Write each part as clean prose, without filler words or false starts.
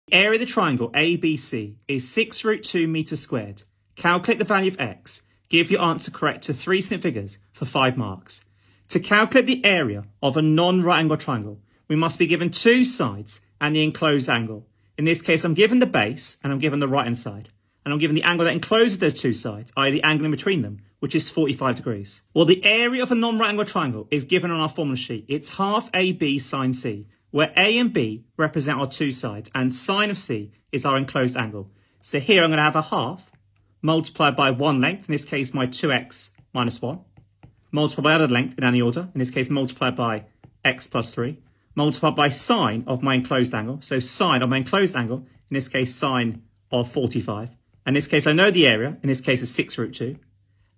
The area of the triangle ABC is 6 root 2 meters squared. Calculate the value of x. Give your answer correct to 3 distinct figures for 5 marks. To calculate the area of a non-right angle triangle, we must be given 2 sides and the enclosed angle. In this case, I'm given the base and I'm given the right-hand side. And I'm given the angle that encloses those 2 sides, i.e. the angle in between them, which is 45 degrees. Well, the area of a non-right angle triangle is given on our formula sheet. It's half AB sine C, where A and B represent our 2 sides and sine of C is our enclosed angle. So here I'm going to have a half multiplied by 1 length, in this case my 2x minus 1, multiplied by other length in any order, in this case multiplied by x plus 3, multiplied by sine of my enclosed angle, so sine of my enclosed angle, in this case sine of 45. In this case I know the area, in this case is 6 root 2.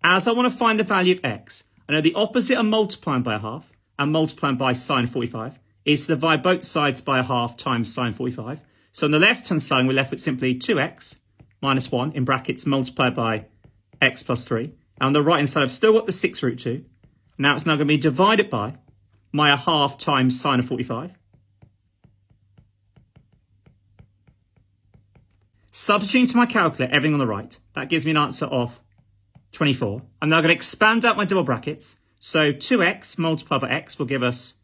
As I want to find the value of x, I know the opposite of multiplying by a half and multiplying by sine 45 is to divide both sides by a half times sine 45. So on the left-hand side, we're left with simply 2x minus 1 in brackets multiplied by x plus 3. And on the right-hand side, I've still got the 6 root 2. Now it's now going to be divided by my a half times sine of 45. Substituting to my calculator everything on the right, that gives me an answer of 24. I'm now going to expand out my double brackets. So 2x multiplied by x will give us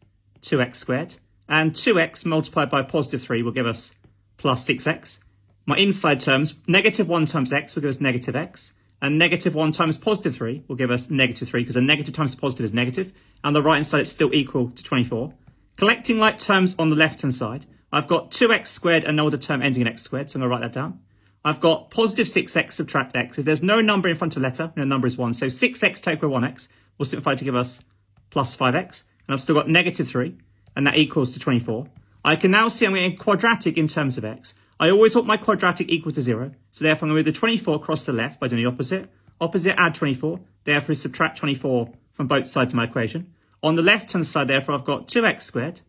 2x squared. And 2x multiplied by positive 3 will give us plus 6x. My inside terms, negative 1 times x will give us negative x. And negative 1 times positive 3 will give us negative 3, because a negative times positive is negative. And the right-hand side is still equal to 24. Collecting like terms on the left-hand side, I've got 2x squared and no other term ending in x squared, so I'm going to write that down. I've got positive 6x subtract x. If there's no number in front of a letter, the number is 1. So 6x take away 1x will simplify to give us plus 5x. And I've still got negative 3, and that equals to 24. I can now see I'm getting quadratic in terms of x. I always want my quadratic equal to 0. So therefore, I'm going to move the 24 across to the left by doing the opposite. Opposite, add 24. Therefore, subtract 24 from both sides of my equation. On the left-hand side, therefore, I've got 2x squared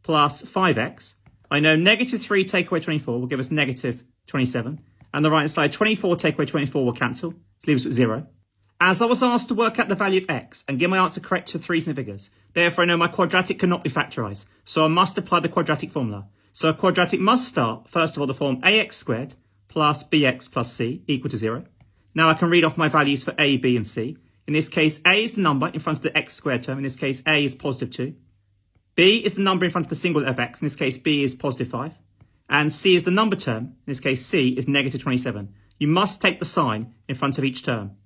plus 5x. I know negative 3 take away 24 will give us negative 27. And the right-hand side, 24 take away 24 will cancel. It leaves us with 0. As I was asked to work out the value of x and get my answer correct to 3 distinct figures, therefore I know my quadratic cannot be factorised. So I must apply the quadratic formula. So a quadratic must start, first of all, the form ax squared plus bx plus c equal to 0. Now I can read off my values for a, b and c. In this case, a is the number in front of the x squared term. In this case, a is positive 2. B is the number in front of the single of x. In this case, b is positive 5. And c is the number term. In this case, c is negative 27. You must take the sign in front of each term.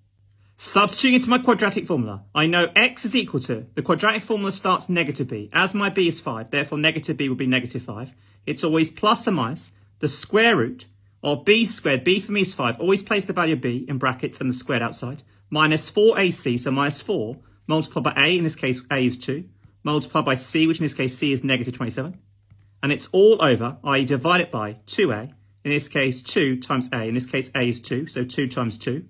Substituting into my quadratic formula, I know x is equal to, the quadratic formula starts negative b. As my b is 5, therefore negative b will be negative 5. It's always plus or minus the square root of b squared. B for me is 5. Always place the value of b in brackets and the squared outside. Minus 4ac, so minus 4, multiplied by a, in this case a is 2. Multiplied by c, which in this case c is negative 27. And it's all over, i.e. divided by 2a. In this case 2 times a. In this case a is 2, so 2 times 2.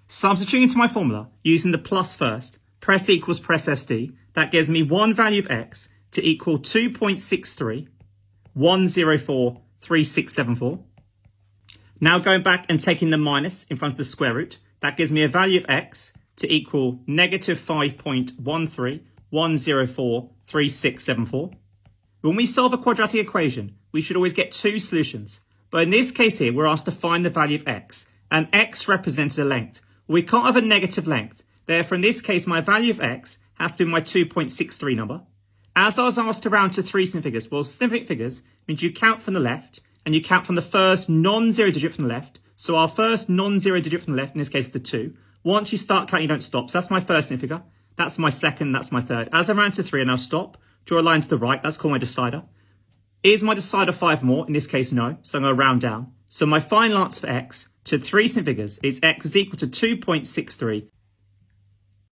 Substituting into my formula, using the plus first, press equals press SD, that gives me one value of x to equal 2.63, Now going back and taking the minus in front of the square root, that gives me a value of x to equal negative 5.13104367. When we solve a quadratic equation, we should always get 2 solutions. But in this case here, we're asked to find the value of x, and x represented a length. We can't have a negative length. Therefore, in this case, my value of x has to be my 2.63 number. As I was asked to round to 3 significant figures, well, significant figures means you count from the left and you count from the first non-zero digit from the left. So our first non-zero digit from the left, in this case, is the 2. Once you start counting, you don't stop. So that's my first significant figure. That's my second. That's my third. As I round to 3, I now stop. Draw a line to the right. That's called my decider. Is my decider 5 more? In this case, no. So I'm going to round down. So my final answer for x to 3 significant figures is x is equal to 2.63